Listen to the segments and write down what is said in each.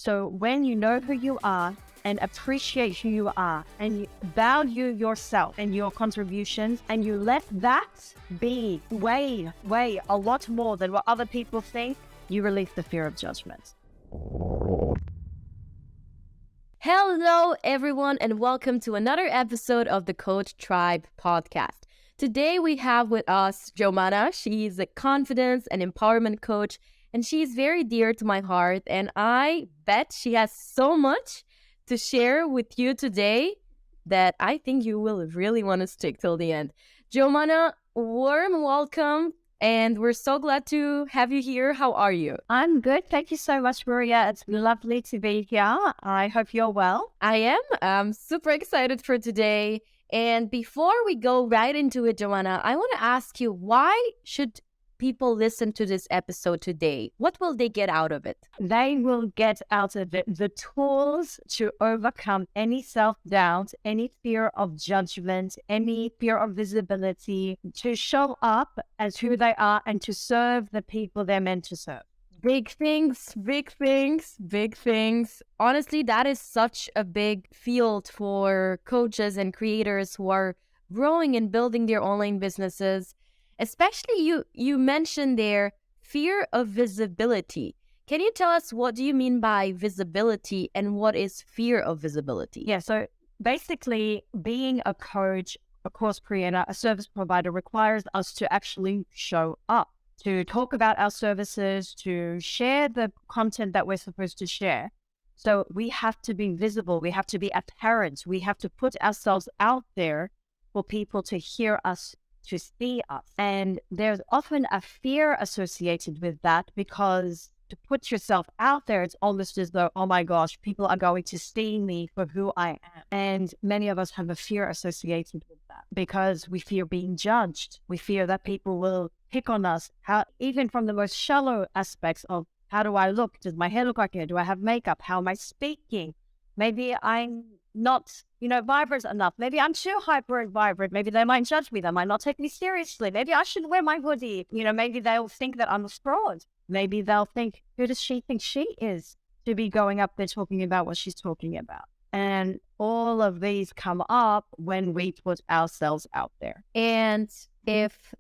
So when you know who you are and appreciate who you are and you value yourself and your contributions and you let that be way a lot more than what other people think, you release the fear of judgment. Hello, everyone, and welcome to another episode of the Coach Tribe podcast. Today, we have with us Jomana. She's a confidence and empowerment coach, and she's very dear to my heart. And I bet she has so much to share with you today that I think you will really want to stick till the end. Jomana, warm welcome. And we're so glad to have you here. How are you? I'm good. Thank you so much, Maria. It's lovely to be here. I hope you're well. I am. I'm super excited for today. And before we go right into it, Jomana, I want to ask you, why should people listen to this episode today? What will they get out of it? They will get out of it the tools to overcome any self-doubt, any fear of judgment, any fear of visibility, to show up as who they are and to serve the people they're meant to serve. Big things, big things, big things. Honestly, that is such a big field for coaches and creators who are growing and building their online businesses. Especially you mentioned there fear of visibility. Can you tell us what do you mean by visibility and what is fear of visibility? Yeah, so basically being a coach, a course creator, a service provider requires us to actually show up, to talk about our services, to share the content that we're supposed to share. So we have to be visible. We have to be apparent. We have to put ourselves out there for people to hear us, to see us. And there's often a fear associated with that because to put yourself out there, it's almost as though, oh my gosh, people are going to see me for who I am. And many of us have a fear associated with that because we fear being judged. We fear that people will pick on us, even from the most shallow aspects of how do I look? Does my hair look like it? Do I have makeup? How am I speaking? Maybe I'm not, vibrant enough. Maybe I'm too hyper and vibrant. Maybe they might judge me. They might not take me seriously. Maybe I should wear my hoodie. Maybe they'll think that I'm a fraud. Maybe they'll think, who does she think she is to be going up there talking about what she's talking about? And all of these come up when we put ourselves out there. And if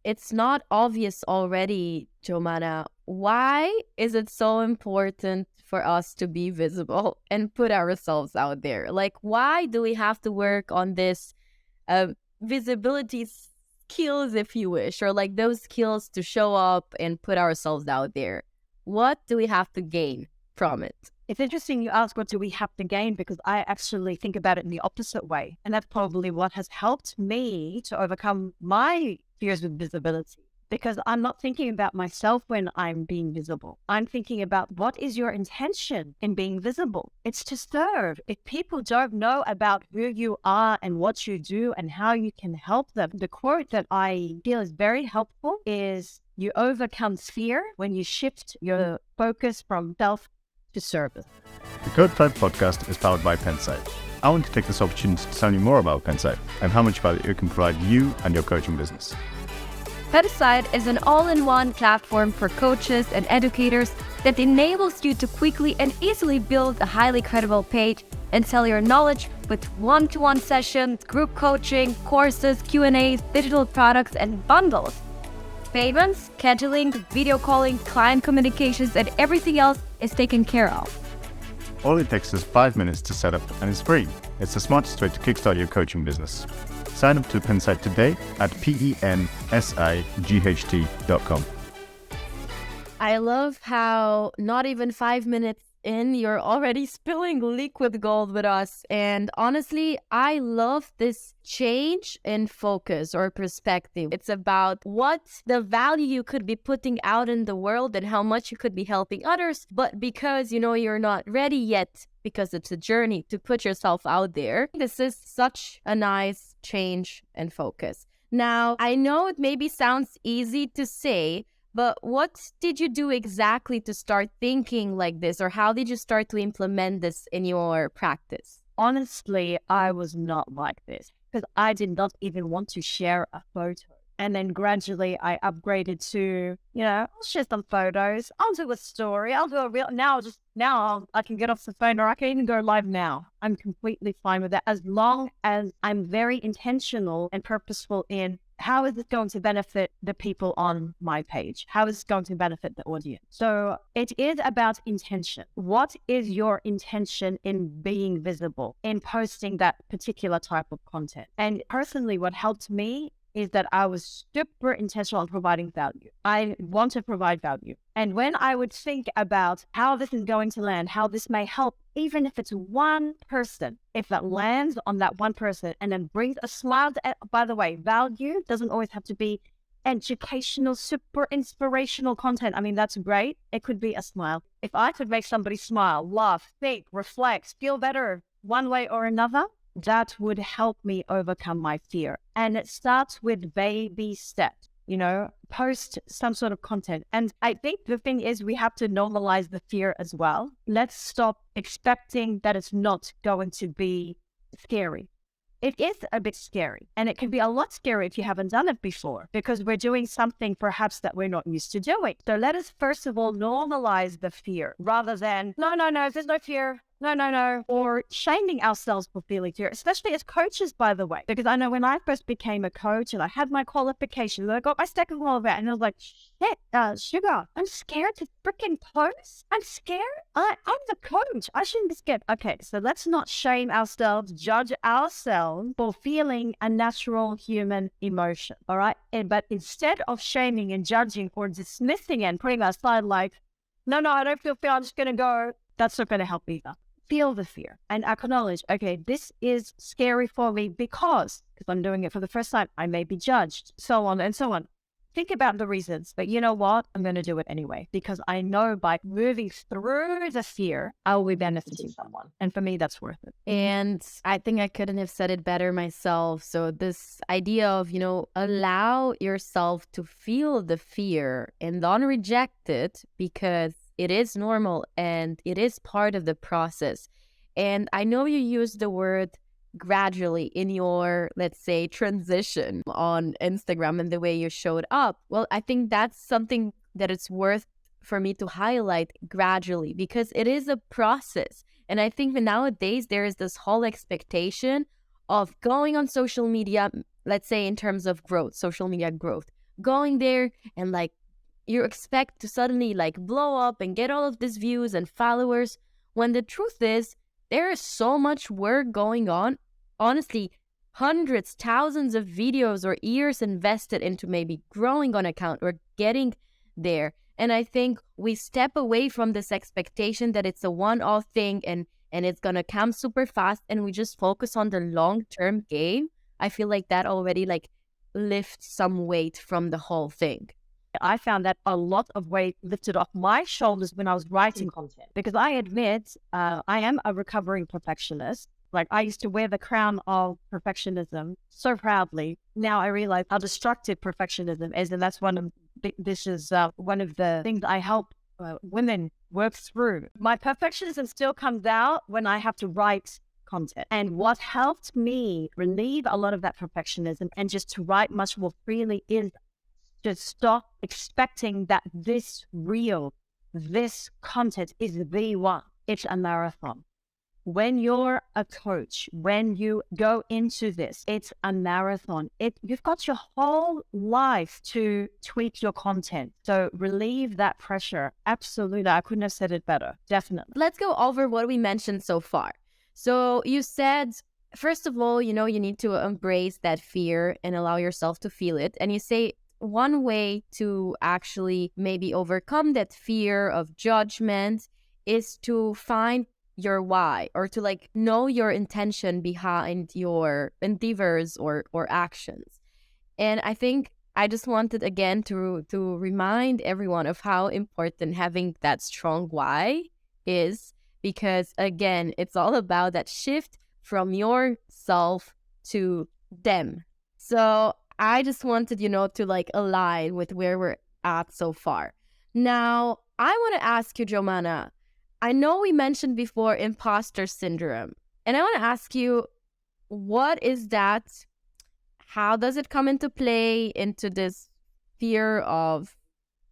it's not obvious already, Jomana, why is it so important for us to be visible and put ourselves out there? Like, why do we have to work on this visibility skills, if you wish, or like those skills to show up and put ourselves out there? What do we have to gain from it? It's interesting you ask, what do we have to gain? Because I actually think about it in the opposite way. And that's probably what has helped me to overcome my fears with visibility. Because I'm not thinking about myself when I'm being visible. I'm thinking about what is your intention in being visible? It's to serve. If people don't know about who you are and what you do and how you can help them, the quote that I feel is very helpful is, you overcome fear when you shift your focus from self to service. The Coach Tribe podcast is powered by Pensight. I want to take this opportunity to tell you more about Pensight and how much value it can provide you and your coaching business. Pensight is an all-in-one platform for coaches and educators that enables you to quickly and easily build a highly credible page and sell your knowledge with one-to-one sessions, group coaching, courses, Q&As, digital products, and bundles. Payments, scheduling, video calling, client communications, and everything else is taken care of. All it takes is 5 minutes to set up and it's free. It's the smartest way to kickstart your coaching business. Sign up to Pensight today at pensight.com. I love how not even 5 minutes in, you're already spilling liquid gold with us. And honestly, I love this change in focus or perspective. It's about what the value you could be putting out in the world and how much you could be helping others. But because, you're not ready yet, because it's a journey to put yourself out there, this is such a nice change and focus. Now, I know it maybe sounds easy to say, but what did you do exactly to start thinking like this, or how did you start to implement this in your practice? Honestly, I was not like this because I did not even want to share a photo. And then gradually I upgraded to, I'll share some photos. I'll do a story. I'll do a reel. I can get off the phone, or I can even go live now. I'm completely fine with that, as long as I'm very intentional and purposeful in how is it going to benefit the people on my page? How is it going to benefit the audience? So it is about intention. What is your intention in being visible, in posting that particular type of content? And personally, what helped me is that I was super intentional on providing value. I want to provide value. And when I would think about how this is going to land, how this may help, even if it's one person, if that lands on that one person and then brings a smile, by the way, value doesn't always have to be educational, super inspirational content. I mean, that's great. It could be a smile. If I could make somebody smile, laugh, think, reflect, feel better one way or another, that would help me overcome my fear. And it starts with baby steps, post some sort of content. And I think the thing is, we have to normalize the fear as well. Let's stop expecting that it's not going to be scary. It is a bit scary, and it can be a lot scary if you haven't done it before, because we're doing something perhaps that we're not used to doing. So let us first of all normalize the fear, rather than, no, there's no fear. No, or shaming ourselves for feeling fear, especially as coaches, by the way, because I know when I first became a coach and I had my qualifications, I got my second qualification, and I was like, shit, sugar, I'm scared to freaking post. I'm scared. I'm the coach. I shouldn't be scared. Okay, so let's not shame ourselves, judge ourselves for feeling a natural human emotion, all right? But instead of shaming and judging or dismissing and putting aside like, no, I don't feel fear, I'm just going to go, that's not going to help either. Feel the fear and acknowledge, okay, this is scary for me because I'm doing it for the first time. I may be judged, so on and so on. Think about the reasons, but you know what? I'm going to do it anyway, because I know by moving through the fear, I will be benefiting someone. And for me, that's worth it. And I think I couldn't have said it better myself. So this idea of, allow yourself to feel the fear and don't reject it, because it is normal and it is part of the process. And I know you use the word gradually in your, let's say, transition on Instagram and the way you showed up. Well, I think that's something that it's worth for me to highlight, gradually, because it is a process. And I think that nowadays there is this whole expectation of going on social media, let's say in terms of growth, social media growth, going there and you expect to suddenly blow up and get all of these views and followers, when the truth is there is so much work going on. Honestly, hundreds, thousands of videos or years invested into maybe growing an account or getting there. And I think we step away from this expectation that it's a one-off thing and it's going to come super fast, and we just focus on the long-term game. I feel like that already lifts some weight from the whole thing. I found that a lot of weight lifted off my shoulders when I was writing content, because I admit I am a recovering perfectionist. I used to wear the crown of perfectionism so proudly. Now I realize how destructive perfectionism is, and that's one of the things I help women work through. My perfectionism still comes out when I have to write content. And what helped me relieve a lot of that perfectionism and just to write much more freely is just stop expecting that this content is the one. It's a marathon. When you're a coach, when you go into this, it's a marathon. You've got your whole life to tweak your content. So relieve that pressure. Absolutely. I couldn't have said it better. Definitely. Let's go over what we mentioned so far. So you said, first of all, you need to embrace that fear and allow yourself to feel it. And you say, one way to actually maybe overcome that fear of judgment is to find your why, or to know your intention behind your endeavors or actions. And I think I just wanted again to remind everyone of how important having that strong why is, because again, it's all about that shift from yourself to them. So I just wanted, to align with where we're at so far. Now, I want to ask you, Jomana, I know we mentioned before imposter syndrome, and I want to ask you, what is that? How does it come into play into this fear of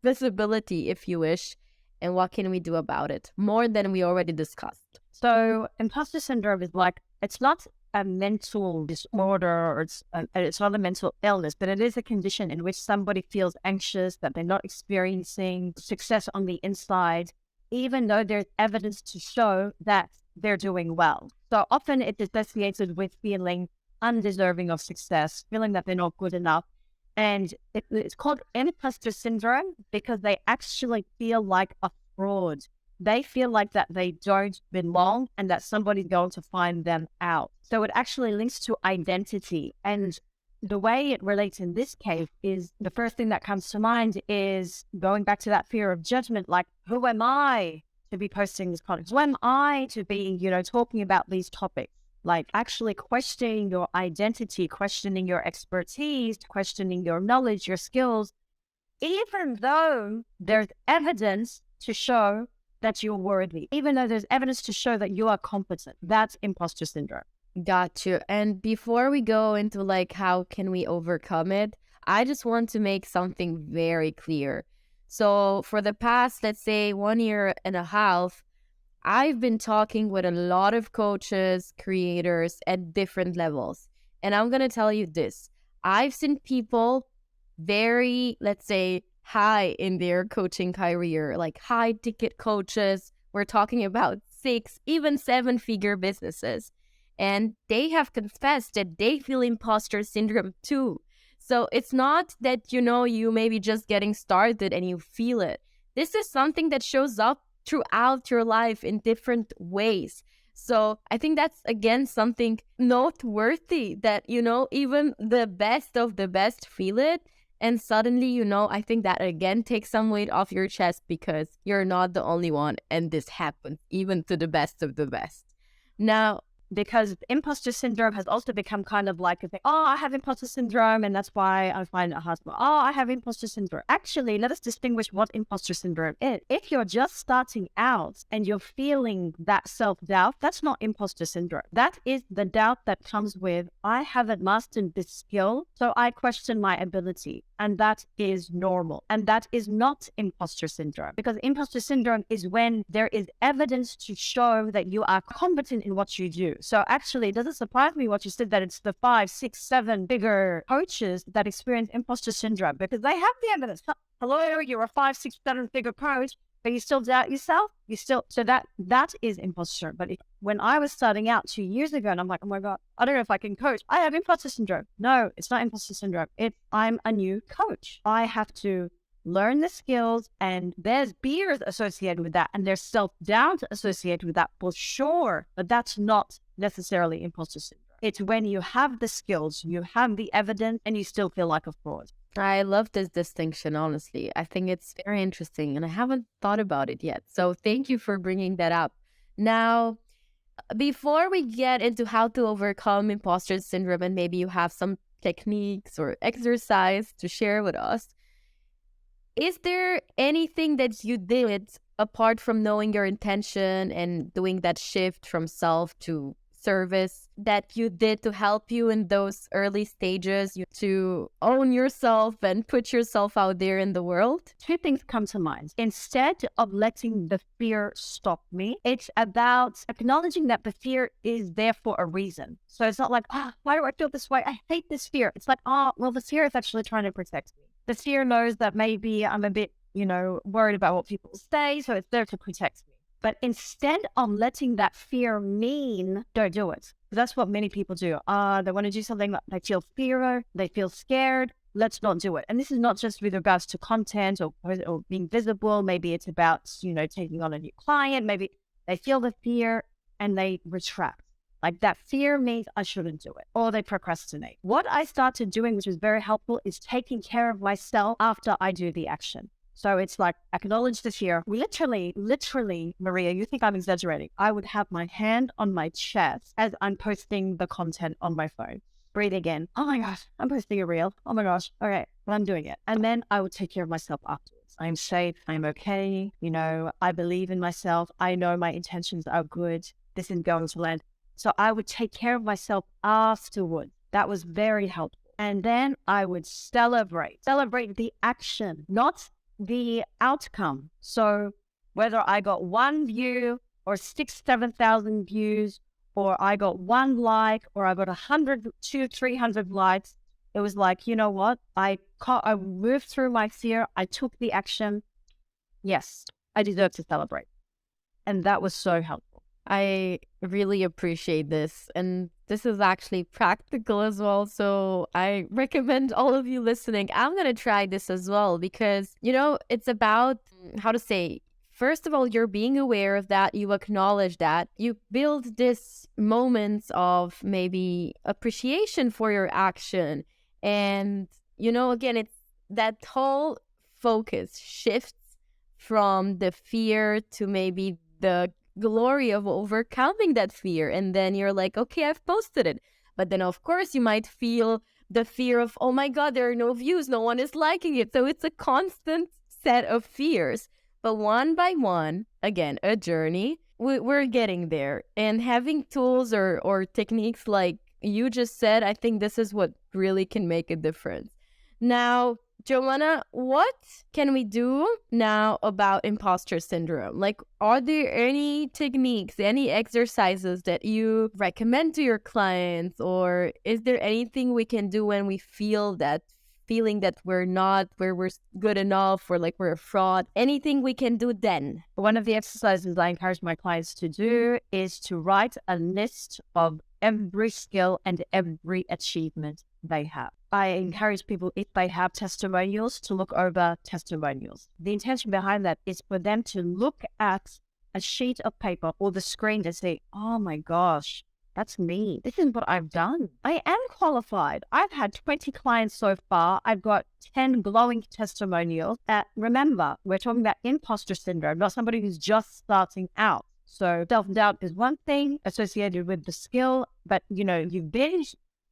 visibility, if you wish, and what can we do about it? More than we already discussed. So imposter syndrome is like, it's not a mental disorder, or it's not a mental illness, but it is a condition in which somebody feels anxious, that they're not experiencing success on the inside, even though there's evidence to show that they're doing well. So often it's associated with feeling undeserving of success, feeling that they're not good enough. And it's called imposter syndrome because they actually feel like a fraud. They feel like that they don't belong and that somebody's going to find them out. So it actually links to identity. And the way it relates in this case is, the first thing that comes to mind is going back to that fear of judgment. Like, who am I to be posting this content? Who am I to be, talking about these topics? Like actually questioning your identity, questioning your expertise, questioning your knowledge, your skills, even though there's evidence to show that you're worthy, even though there's evidence to show that you are competent. That's imposter syndrome. Got you. And before we go into like how can we overcome it, I just want to make something very clear. So for the past, let's say 1 year and a half, I've been talking with a lot of coaches, creators at different levels. And I'm going to tell you this. I've seen people very, let's say, high in their coaching career, like high ticket coaches. We're talking about 6, even 7-figure businesses. And they have confessed that they feel imposter syndrome too. So it's not that, you may be just getting started and you feel it. This is something that shows up throughout your life in different ways. So I think that's, again, something noteworthy that, even the best of the best feel it. And suddenly, I think that, again, takes some weight off your chest because you're not the only one. And this happens even to the best of the best. Now, because imposter syndrome has also become kind of like a thing. Oh, I have imposter syndrome, and that's why I find it hard. Oh, I have imposter syndrome. Actually, let us distinguish what imposter syndrome is. If you're just starting out and you're feeling that self-doubt, that's not imposter syndrome. That is the doubt that comes with, I haven't mastered this skill, so I question my ability. And that is normal. And that is not imposter syndrome. Because imposter syndrome is when there is evidence to show that you are competent in what you do. So actually, it doesn't surprise me what you said, that it's the 5, 6, 7 bigger coaches that experience imposter syndrome, because they have the evidence. Hello, you're a 5, 6, 7-figure coach, but you still doubt yourself. So that is imposter. But when I was starting out 2 years ago, and I'm like, oh my God, I don't know if I can coach. I have imposter syndrome. No, it's not imposter syndrome. I'm a new coach. I have to learn the skills, and there's fears associated with that, and there's self-doubt associated with that for sure. But that's not necessarily imposter syndrome. It's when you have the skills, you have the evidence, and you still feel like a fraud. I love this distinction, honestly. I think it's very interesting, and I haven't thought about it yet. So thank you for bringing that up. Now, before we get into how to overcome imposter syndrome, and maybe you have some techniques or exercise to share with us, is there anything that you did apart from knowing your intention and doing that shift from self to service that you did to help you in those early stages to own yourself and put yourself out there in the world? 2 things come to mind. Instead of letting the fear stop me, it's about acknowledging that the fear is there for a reason. So it's not like, why do I feel this way? I hate this fear. It's like, well, the fear is actually trying to protect me. The fear knows that maybe I'm a bit, worried about what people say, so it's there to protect me. But instead of letting that fear mean, don't do it. That's what many people do. They want to do something, they feel fear, they feel scared. Let's not do it. And this is not just with regards to content or being visible. Maybe it's about, taking on a new client. Maybe they feel the fear and they retract. Like that fear means I shouldn't do it, or they procrastinate. What I started doing, which was very helpful, is taking care of myself after I do the action. So it's like, acknowledge the fear. Literally, Maria, you think I'm exaggerating. I would have my hand on my chest as I'm posting the content on my phone. Breathe again. Oh my gosh, I'm posting a reel. Oh my gosh. Okay, well, I'm doing it. And then I would take care of myself afterwards. I'm safe. I'm okay. I believe in myself. I know my intentions are good. This is going to land. So I would take care of myself afterwards. That was very helpful. And then I would celebrate the action, not the outcome. So whether I got one view or 7,000 views, or I got one like, or I got 100, 200, 300 likes, it was like, you know what? I moved through my fear. I took the action. Yes, I deserve to celebrate. And that was so helpful. I really appreciate this. And this is actually practical as well. So I recommend all of you listening. I'm going to try this as well because, it's about how to say, first of all, you're being aware of that. You acknowledge that. You build this moments of maybe appreciation for your action. And, again, it's that whole focus shifts from the fear to maybe the glory of overcoming that fear. And then you're like, okay, I've posted it. But then, of course, you might feel the fear of, oh my God, there are no views. No one is liking it. So it's a constant set of fears. But one by one, again, a journey, we're getting there. And having tools or techniques like you just said, I think this is what really can make a difference. Now, Jomana, what can we do now about imposter syndrome? Like, are there any techniques, any exercises that you recommend to your clients? Or is there anything we can do when we feel that feeling that we're not where we're good enough or like we're a fraud? Anything we can do then? One of the exercises I encourage my clients to do is to write a list of every skill and every achievement they have. I encourage people, if they have testimonials, to look over testimonials. The intention behind that is for them to look at a sheet of paper or the screen and say, oh my gosh, that's me. This is what I've done. I am qualified. I've had 20 clients so far. I've got 10 glowing testimonials. Remember, we're talking about imposter syndrome, not somebody who's just starting out. So self-doubt is one thing associated with the skill, but you've been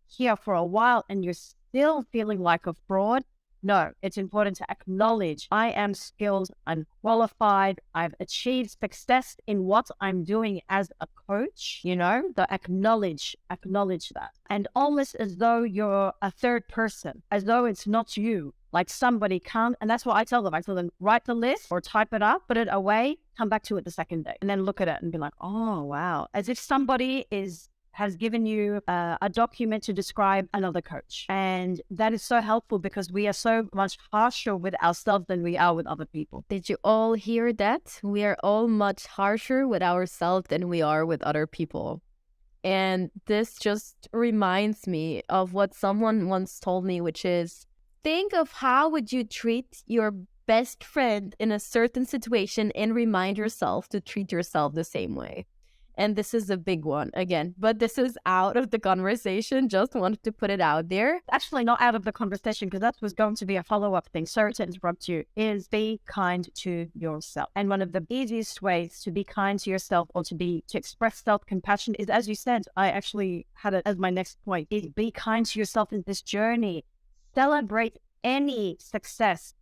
here for a while and you're still feeling like a fraud. No, it's important to acknowledge I am skilled, I'm qualified, I've achieved success in what I'm doing as a coach, acknowledge that. And almost as though you're a third person, as though it's not you, like somebody come, and that's what I tell them. I tell them, write the list or type it up, put it away, come back to it the second day, and then look at it and be like, oh, wow. As if somebody has given you a document to describe another coach. And that is so helpful because we are so much harsher with ourselves than we are with other people. Did you all hear that? We are all much harsher with ourselves than we are with other people. And this just reminds me of what someone once told me, which is, think of how would you treat your best friend in a certain situation and remind yourself to treat yourself the same way. And this is a big one again, but this is out of the conversation. Just wanted to put it out there. Actually, not out of the conversation, because that was going to be a follow-up thing. Sorry to interrupt you, is be kind to yourself. And one of the easiest ways to be kind to yourself or to express self-compassion is, as you said, I actually had it as my next point, is be kind to yourself in this journey. Celebrate any success.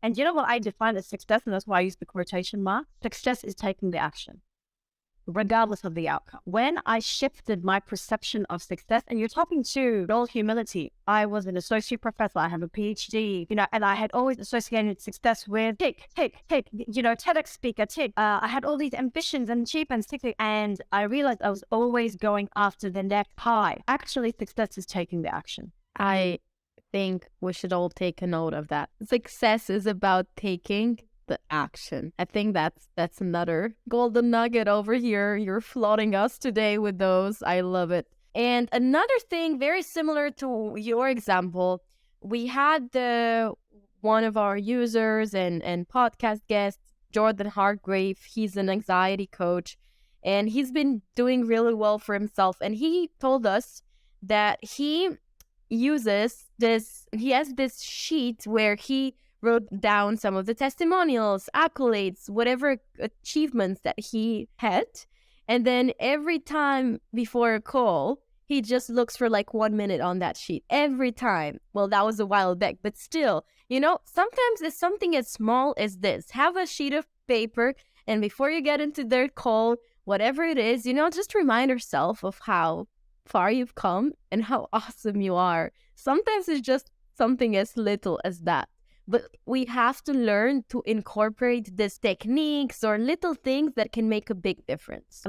And you know what I define as success? And that's why I use the quotation mark. Success is taking the action, regardless of the outcome. When I shifted my perception of success, and you're talking to all humility, I was an associate professor, I have a PhD, and I had always associated success with tick, TEDx speaker, tick. I had all these ambitions and achievements, tick, and I realized I was always going after the next high. Actually, success is taking the action. I think we should all take a note of that. Success is about taking the action. I think that's another golden nugget over here. You're flooding us today with those. I love it. And another thing very similar to your example, we had one of our users and podcast guests, Jordan Hargrave. He's an anxiety coach and he's been doing really well for himself. And he told us that he has this sheet where he wrote down some of the testimonials, accolades, whatever achievements that he had. And then every time before a call, he just looks for like 1 minute on that sheet. Every time. Well, that was a while back, but still, sometimes it's something as small as this. Have a sheet of paper, and before you get into their call, whatever it is, just remind yourself of how far you've come and how awesome you are. Sometimes it's just something as little as that. But we have to learn to incorporate these techniques or little things that can make a big difference.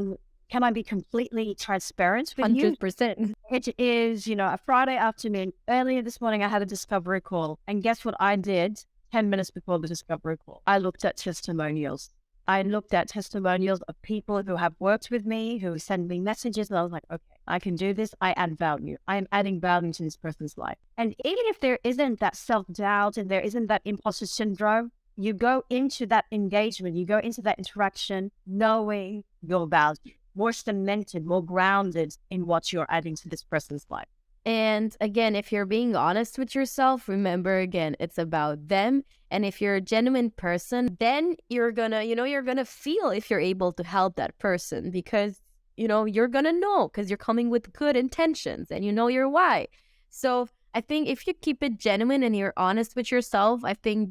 Can I be completely transparent with you? 100%. It is, a Friday afternoon. Earlier this morning, I had a discovery call. And guess what I did 10 minutes before the discovery call? I looked at testimonials. I looked at testimonials of people who have worked with me, who send me messages. And I was like, okay, I can do this. I add value. I am adding value to this person's life. And even if there isn't that self-doubt and there isn't that imposter syndrome, you go into that engagement, you go into that interaction knowing your value, more cemented, more grounded in what you're adding to this person's life. And again, if you're being honest with yourself, remember again, it's about them. And if you're a genuine person, then you're gonna feel if you're able to help that person because, you're gonna know because you're coming with good intentions and you know your why. So I think if you keep it genuine and you're honest with yourself, I think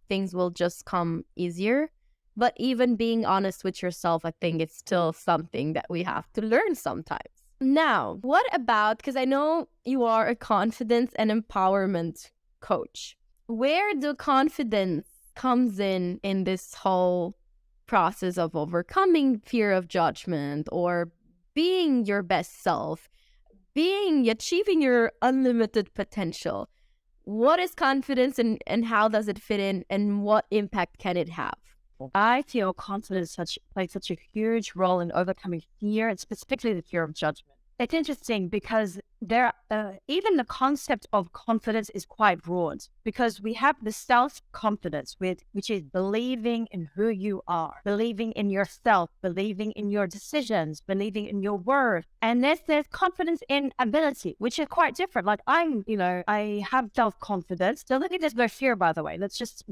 things will just come easier. But even being honest with yourself, I think it's still something that we have to learn sometimes. Now, what about, because I know you are a confidence and empowerment coach. Where do confidence comes in this whole process of overcoming fear of judgment or being your best self, achieving your unlimited potential? What is confidence and how does it fit in and what impact can it have? I feel confidence plays such a huge role in overcoming fear, and specifically the fear of judgment. It's interesting because even the concept of confidence is quite broad because we have the self-confidence, which is believing in who you are, believing in yourself, believing in your decisions, believing in your worth. And there's confidence in ability, which is quite different. Like I have self-confidence. Doesn't mean there's no fear, by the way. Let's just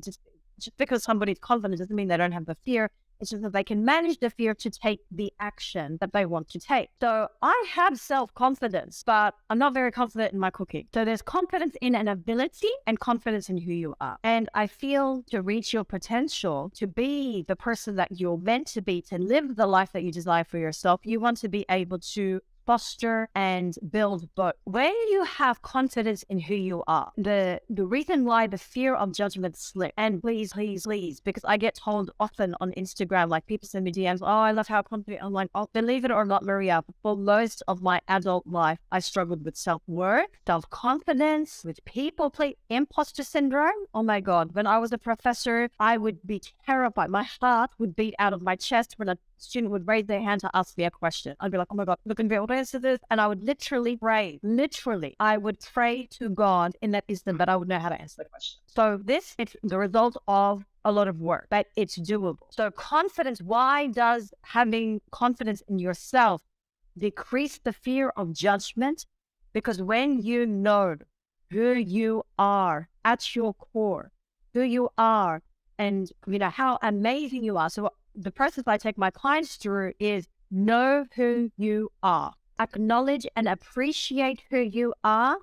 because somebody's confident doesn't mean they don't have the fear. It's just that they can manage the fear to take the action that they want to take. So I have self-confidence, but I'm not very confident in my cooking. So there's confidence in an ability and confidence in who you are. And I feel to reach your potential, to be the person that you're meant to be, to live the life that you desire for yourself, you want to be able to foster and build both. When you have confidence in who you are, the reason why the fear of judgment slips, and please, because I get told often on Instagram, like people send me DMs, oh, I love how confident I'm like, oh, believe it or not, Maria, for most of my adult life, I struggled with self-worth, self-confidence, with people play imposter syndrome. Oh my God, when I was a professor, I would be terrified. My heart would beat out of my chest when a student would raise their hand to ask me a question. I'd be like, oh my God, look and be able to answer this. And I would literally pray. I would pray to God in that instant that I would know how to answer the question. So this is the result of a lot of work, but it's doable. So confidence, why does having confidence in yourself decrease the fear of judgment? Because when you know who you are at your core, who you are, and how amazing you are. So the process I take my clients through is know who you are, acknowledge and appreciate who you are,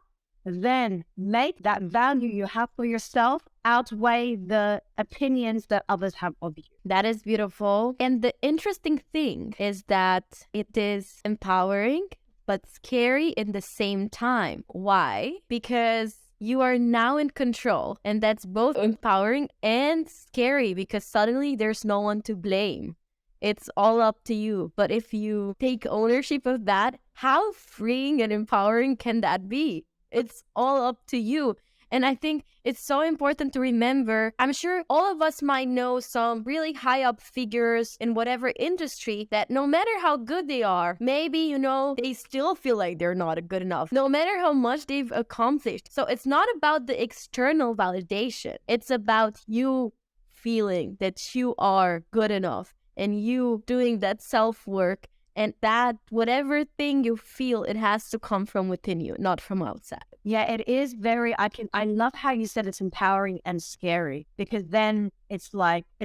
then make that value you have for yourself outweigh the opinions that others have of you. That is beautiful. And the interesting thing is that it is empowering, but scary in the same time. Why? Because you are now in control, and that's both empowering and scary because suddenly there's no one to blame. It's all up to you. But if you take ownership of that, how freeing and empowering can that be? It's all up to you. And I think it's so important to remember, I'm sure all of us might know some really high up figures in whatever industry that no matter how good they are, maybe, they still feel like they're not good enough, no matter how much they've accomplished. So it's not about the external validation. It's about you feeling that you are good enough and you doing that self-work. And that whatever thing you feel, it has to come from within you, not from outside. Yeah, it is I love how you said it's empowering and scary, because then it's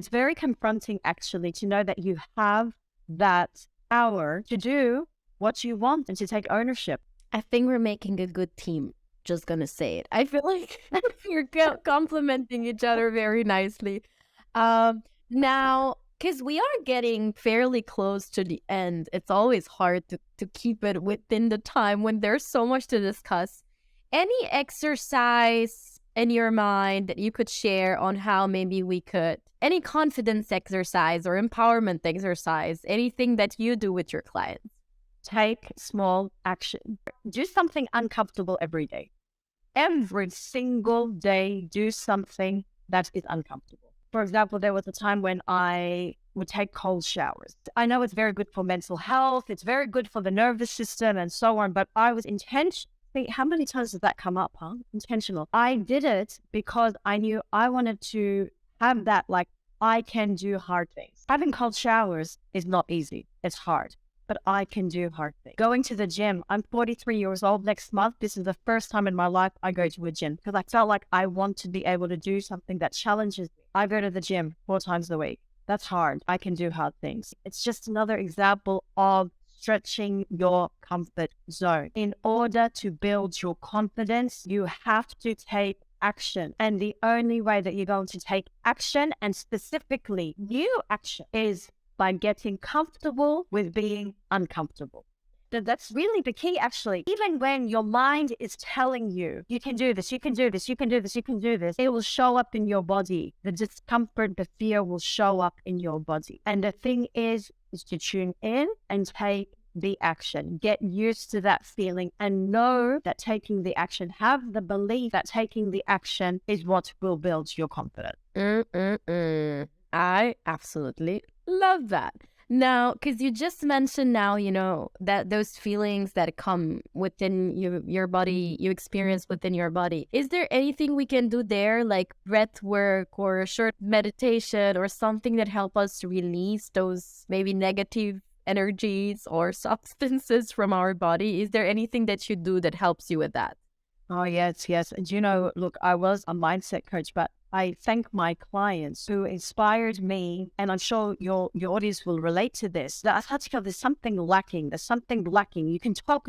very confronting actually to know that you have that power to do what you want and to take ownership. I think we're making a good team. Just gonna say it. I feel like you're complementing each other very nicely. Now, because we are getting fairly close to the end. It's always hard to keep it within the time when there's so much to discuss. Any exercise in your mind that you could share on how maybe we could, any confidence exercise or empowerment exercise, anything that you do with your clients? Take small action. Do something uncomfortable every day. Every single day, do something that is uncomfortable. For example, there was a time when I would take cold showers. I know it's very good for mental health. It's very good for the nervous system and so on. But I was intentional. How many times does that come up, huh? Intentional. I did it because I knew I wanted to have that, like, I can do hard things. Having cold showers is not easy. It's hard. But I can do hard things. Going to the gym. I'm 43 years old next month. This is the first time in my life I go to a gym because I felt like I want to be able to do something that challenges me. I go to the gym 4 times a week. That's hard. I can do hard things. It's just another example of stretching your comfort zone. In order to build your confidence, you have to take action. And the only way that you're going to take action, and specifically new action, is by getting comfortable with being uncomfortable. That's really the key, actually. Even when your mind is telling you, you can do this, you can do this, you can do this, you can do this, it will show up in your body. The discomfort, the fear will show up in your body. And the thing is to tune in and take the action. Get used to that feeling and know that taking the action, have the belief that taking the action is what will build your confidence. I absolutely love that. Now, because you just mentioned now, that those feelings that come within your body, you experience within your body. Is there anything we can do there, like breath work or a short meditation or something that help us release those maybe negative energies or substances from our body? Is there anything that you do that helps you with that? Oh, yes. And look, I was a mindset coach, but I thank my clients who inspired me, and I'm sure your audience will relate to this. That there's something lacking. You can talk.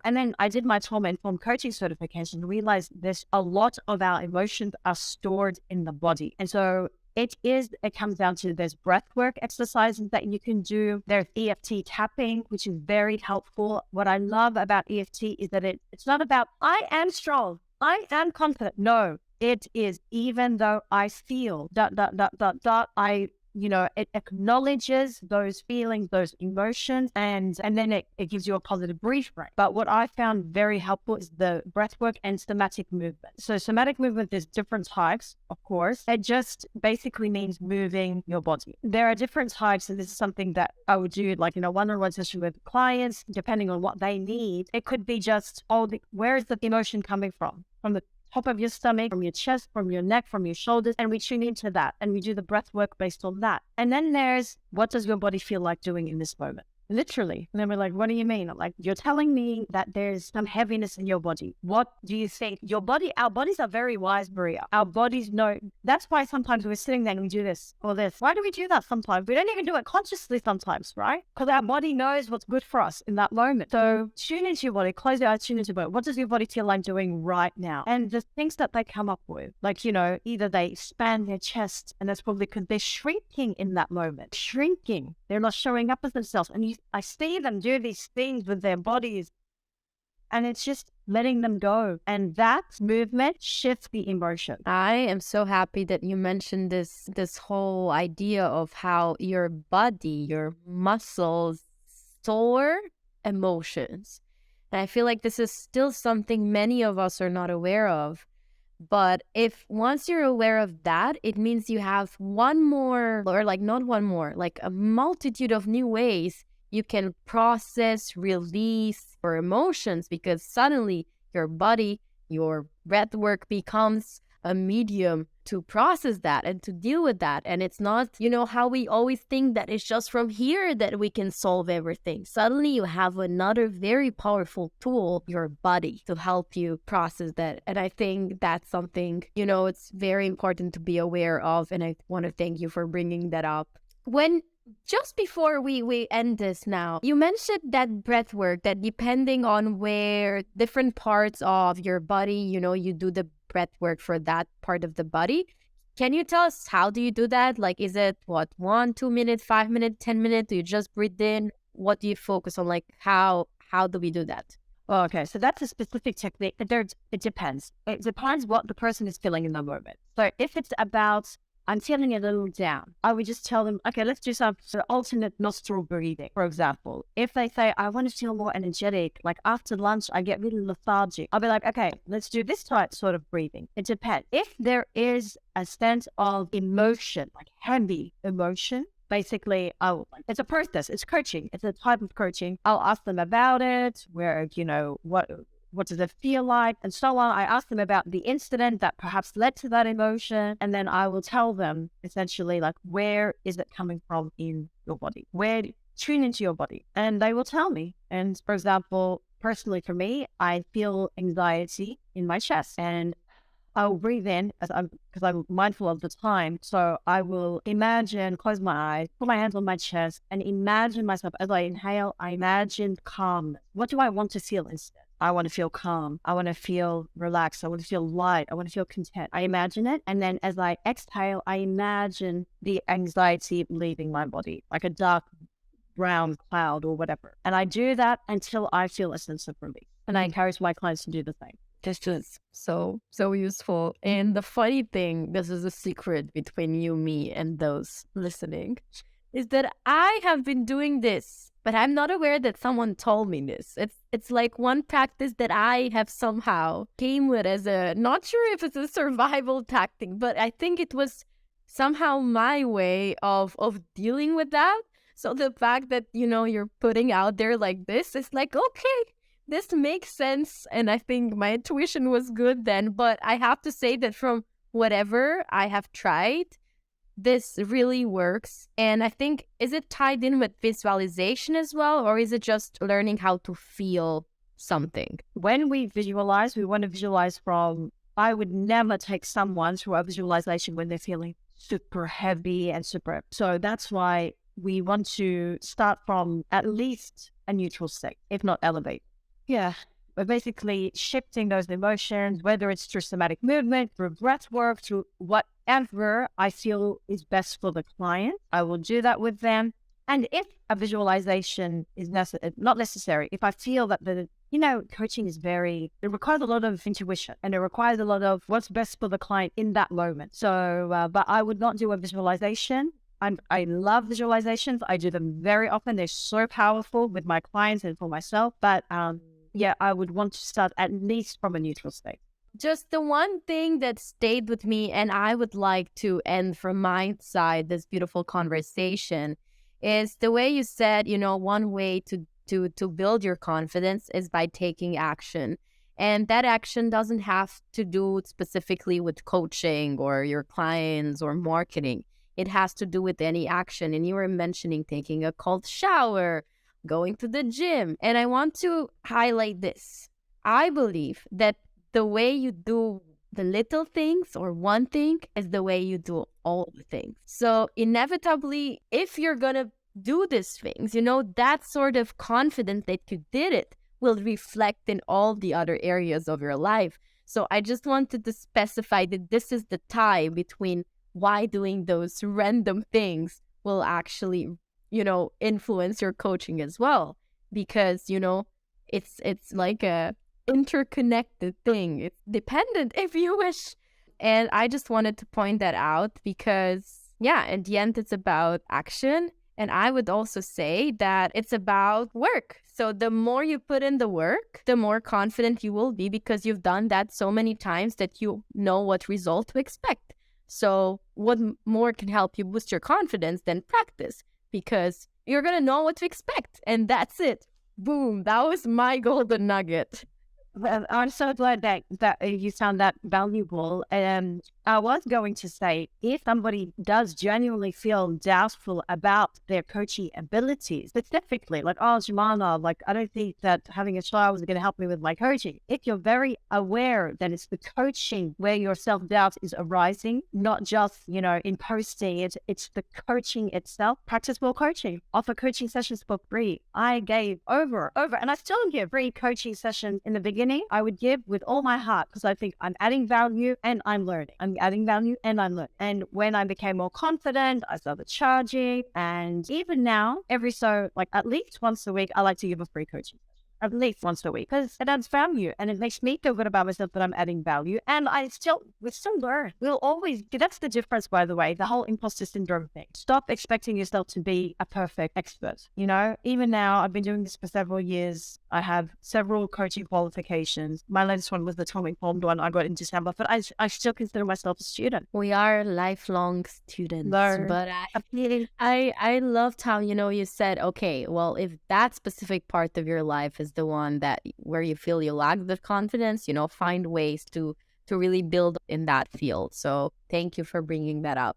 And then I did my trauma-informed coaching certification and realized there's a lot of our emotions are stored in the body. And so it comes down to there's breathwork exercises that you can do. There's EFT tapping, which is very helpful. What I love about EFT is that it's not about, I am strong, I am confident. No, it is, even though I feel ... it acknowledges those feelings, those emotions, and then it gives you a positive brief rate. But what I found very helpful is the breathwork and somatic movement. So somatic movement, there's different types, of course. It just basically means moving your body. There are different types, and this is something that I would do like in a one-on-one session with clients, depending on what they need. It could be just, where is the emotion coming from? From the top of your stomach, from your chest, from your neck, from your shoulders, and we tune into that and we do the breath work based on that. And then there's, what does your body feel like doing in this moment? Literally. And then we're like, what do you mean? I'm like, you're telling me that there's some heaviness in your body. What do you think? Our bodies are very wise, Maria. Our bodies know. That's why sometimes we're sitting there and we do this or this. Why do we do that sometimes? We don't even do it consciously sometimes, right? Because our body knows what's good for us in that moment. So tune into your body, close your eyes, tune into your body. What does your body feel like doing right now? And the things that they come up with, like, either they expand their chest, and that's probably because they're shrinking in that moment. Shrinking. They're not showing up as themselves. And I see them do these things with their bodies, and it's just letting them go. And that movement shifts the emotion. I am so happy that you mentioned this whole idea of how your body, your muscles store emotions. And I feel like this is still something many of us are not aware of. But if once you're aware of that, it means you have one more, or like not one more, like a multitude of new ways you can process, release your emotions, because suddenly your body, your breath work becomes a medium to process that and to deal with that. And it's not, how we always think that it's just from here that we can solve everything. Suddenly you have another very powerful tool, your body, to help you process that. And I think that's something, it's very important to be aware of. And I want to thank you for bringing that up. Just before we end this now, you mentioned that breath work, that depending on where different parts of your body, you do the breath work for that part of the body. Can you tell us how do you do that? Like, is it 1, 2 minutes, 5 minutes, 10 minutes? Do you just breathe in? What do you focus on? Like, how do we do that? Oh, okay, so that's a specific technique. It depends. It depends what the person is feeling in the moment. So if it's about, I'm feeling a little down, I would just tell them, okay, let's do some sort of alternate nostril breathing, for example. If they say, I want to feel more energetic, like after lunch, I get really lethargic, I'll be like, okay, let's do this type sort of breathing. It depends. If there is a sense of emotion, like heavy emotion, basically, it's a process. It's coaching. It's a type of coaching. I'll ask them about it, where, what does it feel like, and so on. I ask them about the incident that perhaps led to that emotion, and then I will tell them essentially, like, where is it coming from in your body? Tune into your body, and they will tell me. And for example, personally for me, I feel anxiety in my chest, and I'll breathe in because I'm mindful of the time. So I will imagine, close my eyes, put my hands on my chest, and imagine myself as I inhale. I imagine calmness. What do I want to feel instead? I want to feel calm. I want to feel relaxed. I want to feel light. I want to feel content. I imagine it. And then as I exhale, I imagine the anxiety leaving my body, like a dark brown cloud or whatever. And I do that until I feel a sense of relief. And I encourage my clients to do the same. This is so useful. And the funny thing, this is a secret between you, me, and those listening, is that I have been doing this, but I'm not aware that someone told me this. It's like one practice that I have somehow came with as not sure if it's a survival tactic, but I think it was somehow my way of dealing with that. So the fact that, you're putting out there like this is like, okay, this makes sense, and I think my intuition was good then, but I have to say that from whatever I have tried, this really works. And I think, is it tied in with visualization as well, or is it just learning how to feel something? When we visualize, we want to visualize from, I would never take someone through a visualization when they're feeling super heavy and super. So that's why we want to start from at least a neutral state, if not elevate. Yeah, we're basically shifting those emotions, whether it's through somatic movement, through breath work, through whatever I feel is best for the client. I will do that with them. And if a visualization is not necessary, if I feel that coaching is it requires a lot of intuition, and it requires a lot of what's best for the client in that moment. So, but I would not do a visualization. I love visualizations. I do them very often. They're so powerful with my clients and for myself. But yeah, I would want to start at least from a neutral state. Just the one thing that stayed with me, and I would like to end from my side this beautiful conversation, is the way you said, one way to build your confidence is by taking action. And that action doesn't have to do specifically with coaching or your clients or marketing. It has to do with any action. And you were mentioning taking a cold shower, going to the gym. And I want to highlight this. I believe that the way you do the little things or one thing is the way you do all the things. So inevitably, if you're going to do these things, that sort of confidence that you did it will reflect in all the other areas of your life. So I just wanted to specify that this is the tie between why doing those random things will actually, influence your coaching as well. Because, it's like a interconnected thing. It's dependent, if you wish. And I just wanted to point that out because, yeah, in the end, it's about action. And I would also say that it's about work. So the more you put in the work, the more confident you will be because you've done that so many times that you know what result to expect. So what more can help you boost your confidence than practice? Because you're going to know what to expect. And that's it. Boom. That was my golden nugget. I'm so glad that you found that valuable. And I was going to say, if somebody does genuinely feel doubtful about their coaching abilities, specifically, like, oh, Jomana, like, I don't think that having a child is going to help me with my coaching. If you're very aware that it's the coaching where your self-doubt is arising, not just, in posting it, it's the coaching itself. Practice more coaching. Offer coaching sessions for free. I gave over, and I still give free coaching sessions in the beginning beginning, I would give with all my heart because I think I'm adding value and I'm learning. I'm adding value and I'm learning. And when I became more confident, I started charging. And even now, at least once a week, I like to give a free coaching. At least once a week, because it adds value and it makes me feel good about myself that I'm adding value. And we still learn. We'll always, that's the difference, by the way, the whole imposter syndrome thing. Stop expecting yourself to be a perfect expert. Even now, I've been doing this for several years. I have several coaching qualifications. My latest one was the Tom informed one I got in December, but I still consider myself a student. We are lifelong students. Learn. But I loved how, you said, okay, well, if that specific part of your life is the one where you feel you lack the confidence, find ways to really build in that field. So thank you for bringing that up.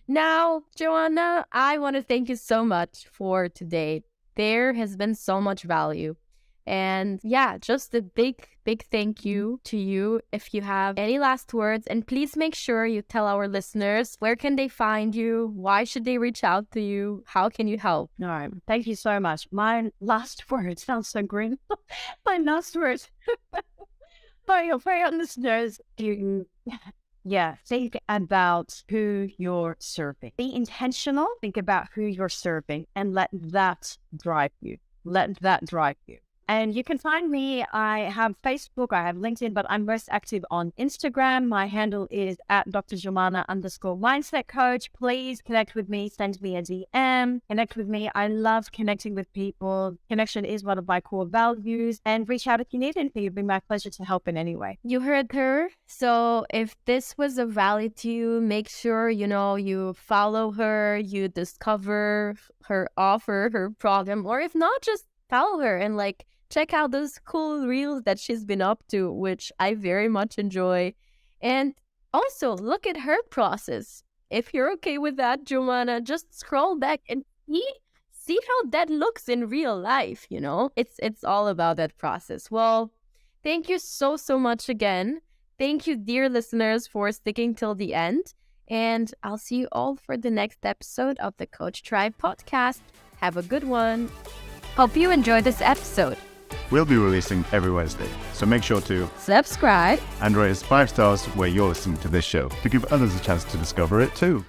Now, Jomana, I want to thank you so much for today. There has been so much value. And just a big thank you to you. If you have any last words, and please make sure you tell our listeners, where can they find you? Why should they reach out to you? How can you help? All right. Thank you so much. My last word sounds so grim. My last word for your listeners, think about who you're serving. Be intentional. Think about who you're serving and let that drive you. And you can find me. I have Facebook, I have LinkedIn, but I'm most active on Instagram. My handle is at Dr. Jomana _mindset coach. Please connect with me. Send me a DM. Connect with me. I love connecting with people. Connection is one of my core values. And reach out if you need anything. It'd be my pleasure to help in any way. You heard her. So if this was of value to you, make sure, you follow her, you discover her offer, her program, or if not, just follow her and check out those cool reels that she's been up to, which I very much enjoy. And also look at her process. If you're okay with that, Jomana, just scroll back and see how that looks in real life, It's all about that process. Well, thank you so much again. Thank you, dear listeners, for sticking till the end. And I'll see you all for the next episode of the Coach Tribe podcast. Have a good one. Hope you enjoyed this episode. We'll be releasing every Wednesday, so make sure to Subscribe and rate us 5 stars where you're listening to this show to give others a chance to discover it too.